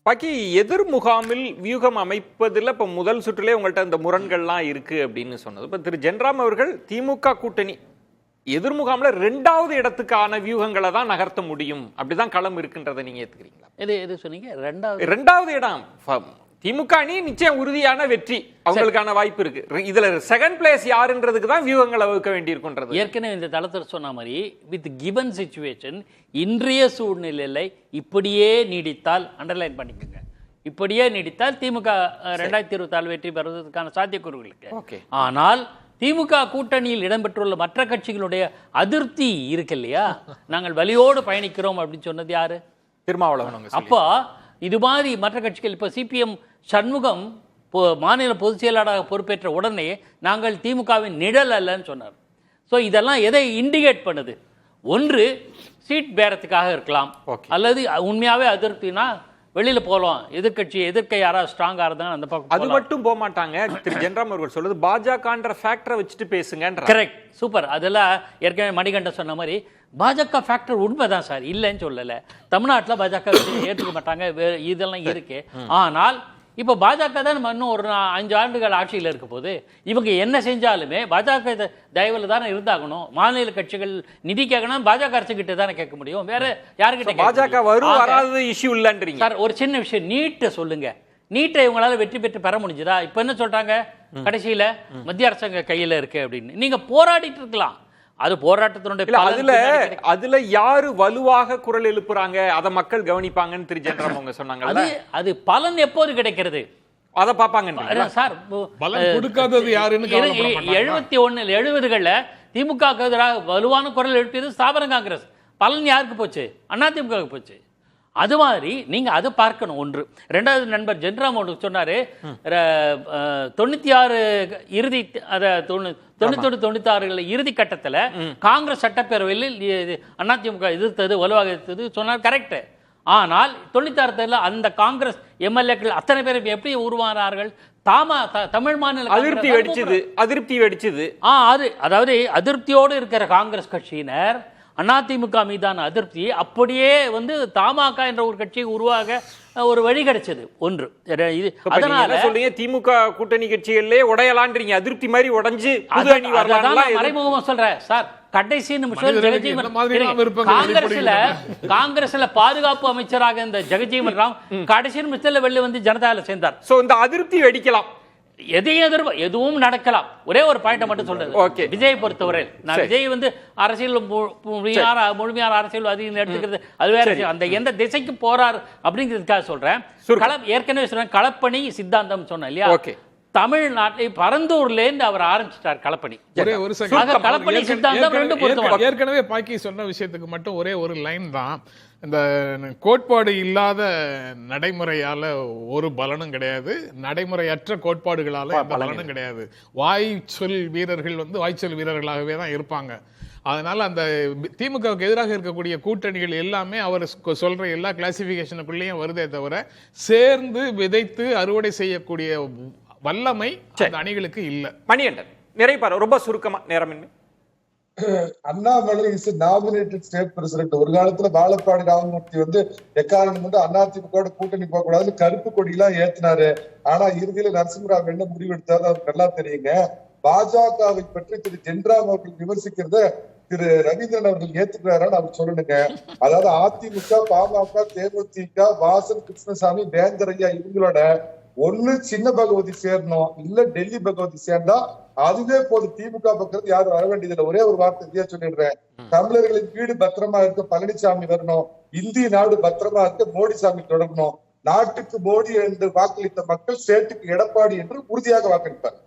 பாக்கி எதிர் முகாமில் வியூகம் அமைப்பதில் இப்போ முதல் சுற்றிலே உங்கள்கிட்ட இந்த முரண்கள்லாம் இருக்கு அப்படின்னு சொன்னது. இப்போ திரு ஜென்ராம் அவர்கள் திமுக கூட்டணி எதிர் முகாமில் 2வது இடத்துக்கான வியூகங்களை தான் நகர்த்த முடியும், அப்படிதான் களம் இருக்குன்றதை நீங்க ஏத்துக்கிறீங்களா? எது சொன்னீங்க? 2வது இடம் திமுக அணி நிச்சயம் உறுதியான வெற்றி, அவங்களுக்கான வாய்ப்பு இருக்கு. இதுல செகண்ட் பிளேஸ் யாருன்றதுக்கு தான் வியூகங்களை வகுக்க வேண்டியிருக்குன்றது. ஏற்கனவே இந்த தளத்தில் சொன்ன மாதிரி வித் கிவன் சிச்சுவேஷன் இன்றைய சூழ்நிலையில் இப்படியே நீடித்தால், அண்டர்லைன் பண்ணிக்கோங்க, இப்படியே நீடித்தால் திமுக 2024 வெற்றி பெறுவதற்கான சாத்தியக்கூறுகள் இருக்கு. ஆனால் திமுக கூட்டணியில் இடம்பெற்றுள்ள மற்ற கட்சிகளுடைய அதிருப்தி இருக்கு இல்லையா, நாங்கள் வலியோடு பயணிக்கிறோம் அப்படின்னு சொன்னது யாரு? திருமாவளவன். அப்போ இது மாதிரி மற்ற கட்சிகள், இப்போ சிபிஎம் சண்முகம் மாநில பொதுச் செயலாளராக பொறுப்பேற்ற உடனே நாங்கள் திமுகவின் நிழல் அல்லன்னு சொன்னார். ஸோ இதெல்லாம் எதை இண்டிகேட் பண்ணுது? ஒன்று சீட் பேரத்துக்காக இருக்கலாம், அல்லது உண்மையாவே அதிருப்தினா வெளியில போகலாம், எதிர்க்க யாராவது ஸ்ட்ராங்கா இருந்தாங்க அந்த பக்கம். அது மட்டும் போக மாட்டாங்க. திரு ஜென்ராம் அவர்கள் சொல்றது பாஜகன்ற ஃபேக்டரை வச்சுட்டு பேசுங்க. Correct, super. அதெல்லாம் ஏற்கனவே மணிகண்டன் சொன்ன மாதிரி பாஜக ஃபேக்டர் உண்மைதான் சார், இல்லைன்னு சொல்லலை. தமிழ்நாட்டில் பாஜக ஏற்றுக்க மாட்டாங்க, இதெல்லாம் இருக்கு. ஆனால் இப்போ பாஜக தான் நம்ம இன்னும் ஒரு 5 ஆண்டுகள் ஆட்சியில் இருக்க போது, இவங்க என்ன செஞ்சாலுமே பாஜக தயவில் தானே இருந்தாகணும். மாநில கட்சிகள் நிதி கேட்கணும், பாஜக அரசு கிட்ட தானே கேட்க முடியும், வேற யாருக்கிட்ட? பாஜக வராத இஷ்யூ இல்லைன்றீங்க சார். ஒரு சின்ன விஷயம், நீட்டை சொல்லுங்க. நீட்டை இவங்களால வெற்றி பெற்று பெற முடிஞ்சதா? இப்ப என்ன சொல்றாங்க, கடைசியில மத்திய அரசாங்க கையில இருக்கு அப்படின்னு. நீங்க போராடிட்டு இருக்கலாம், அது போராட்டத்தினுடைய அதுல யாரு வலுவாக குரல் எழுப்புறாங்க அதை மக்கள் கவனிப்பாங்கன்னு திரு ஜென்ராம் அவங்க சொன்னாங்க. அது பலன் எப்போது கிடைக்கிறது அதை பாப்பாங்க சார். கொடுக்காதது யாருன்னு 70களில் திமுக எதிராக வலுவான குரல் எழுப்பியது ஸ்தாபன காங்கிரஸ். பலன் யாருக்கு போச்சு? அதிமுக போச்சு. அது மாதிரி நீங்க அதை பார்க்கணும். ஒன்று. 2வது, நண்பர் ஜென்ராம் சொன்னாரு 96 இறுதி, 96 இறுதி கட்டத்தில் காங்கிரஸ் சட்டப்பேரவையில் அதிமுக எதிர்த்தது, வலுவாக எதிர்த்தது சொன்னார். கரெக்ட். ஆனால் 96 அந்த காங்கிரஸ் எம்எல்ஏக்கள் அத்தனை பேரும் எப்படி உருவானார்கள்? தமிழ் மாநில அதிருப்தி வெடிச்சது. அதாவது அதிருப்தியோடு இருக்கிற காங்கிரஸ் கட்சியினர் அதிமுக மீதான அதிருப்தி அப்படியே தமாக என்ற ஒரு கட்சியை உருவாக ஒரு வழி கிடைச்சது. ஒன்று. அதனால சொல்றீங்க திமுக கூட்டணி கட்சிகளிலே உடையலான்றீங்க, அதிருப்தி மாதிரி உடைஞ்சு மறைமுகமா சொல்றேன் சார். கடைசி நிமிஷம் காங்கிரஸ்ல பாதுகாப்பு அமைச்சராக இந்த ஜெகஜீவன் ராம் கடைசி நிமிஷத்துல வெளில ஜனதால சேர்ந்தார். சோ இந்த அதிருப்தி வெடிக்கலாம், எதுவும் நடக்கலாம். ஒரே ஒரு பாயிண்ட் மட்டும் சொல்றது, விஜய் பொறுத்தவரை நான் விஜய் அரசியல் முழுமையான அரசியல் எடுத்துக்கிறது அது வேற. அந்த எந்த திசைக்கு போறார் அப்படிங்கிறதுக்காக சொல்றேன். ஏற்கனவே சொல்றேன், களப்பணி சித்தாந்தம் சொன்னேன் இல்லையா, தமிழ்நாட்டை பரந்தூர்ல இருந்து அவர் ஆரம்பிச்சிட்டார் களப்பணி. களப்பணி சித்தாந்தம் ரெண்டு பொறுத்தவரை. ஏற்கனவே பாக்கி சொன்ன விஷயத்துக்கு மட்டும் ஒரே ஒரு லைன் தான். இந்த கோட்பாடு இல்லாத நடைமுறையால ஒரு பலனும் கிடையாது, நடைமுறையற்ற கோட்பாடுகளால எந்த பலனும் கிடையாது. வாய்ச்சொல் வீரர்கள் வாய்ச்சொல் வீரர்களாகவே தான் இருப்பாங்க. அதனால அந்த திமுகவுக்கு எதிராக இருக்கக்கூடிய கூட்டணிகள் எல்லாமே அவர் சொல்ற எல்லா கிளாசிபிகேஷனுக்குள்ளேயும் வருதே தவிர சேர்ந்து விதைத்து அறுவடை செய்யக்கூடிய வல்லமை அந்த அணிகளுக்கு இல்ல. மணிகண்டன் நிறைய ரொம்ப சுருக்கமா நேரமின்மை. Annamalai is nominated state president. ஒரு காலத்துல வாழப்பாடி ராமமூர்த்தி எக்காரணம் அதிமுக கூட்டணி போக கூடாதுன்னு கருப்பு கொடியெல்லாம் ஏத்தினாரு. ஆனா இறுதியில நரசிம்மராவ் என்ன முடிவெடுத்தாரு அவருக்கு நல்லா தெரியுங்க. பாஜகவை பற்றி திரு ஜென்ராம் அவர்கள் விமர்சிக்கிறத திரு ரவீந்திரன் அவர்கள் ஏத்துக்கிறாரான்னு அவர் சொல்லணுங்க. அதாவது அதிமுக, பாமக, தேமுதிக, வாசன், கிருஷ்ணசாமி, வேந்தரையா இவங்களோட ஒண்ணு சின்ன பகவதி சேரணும், இல்ல டெல்லி பகவதி சேர்ந்தா அதுவே போது. திமுக பக்கத்து யாரும் வர வேண்டியதில்லை. ஒரே ஒரு வார்த்தை சொல்லிடுறேன், தமிழர்களின் வீடு பத்திரமா இருக்க பழனிசாமி வரணும், இந்திய நாடு பத்திரமா இருக்க மோடி சாமி தொடரணும், நாட்டுக்கு மோடி என்று வாக்களித்த மக்கள் ஸ்டேட்டுக்கு எடப்பாடி என்று உறுதியாக வாக்களிப்பார்.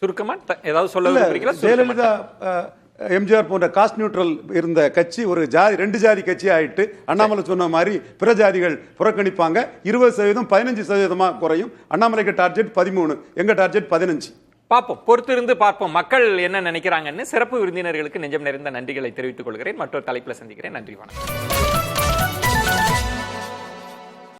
சுருக்கமா ஏதாவது சொல்ல? ஜெயலலிதா எம்ஜிஆர் போன்ற காஸ்ட் நியூட்ரல் இருந்த கட்சி ஒரு ஜாதி 2 ஜாதி கட்சி ஆயிட்டு அண்ணாமலை சொன்ன மாதிரி பிற ஜாதிகள் புறக்கணிப்பாங்க. 20% 15% குறையும். அண்ணாமலைக்கு டார்கெட் 13, எங்க டார்கெட் 15. பார்ப்போம், பொறுத்திருந்து பார்ப்போம் மக்கள் என்ன நினைக்கிறாங்கன்னு. சிறப்பு விருந்தினர்களுக்கு நெஞ்சம் நிறைந்த நன்றிகளை தெரிவித்துக் கொள்கிறேன். மற்றொரு தலைப்புல சந்திக்கிறேன். நன்றி, வணக்கம்.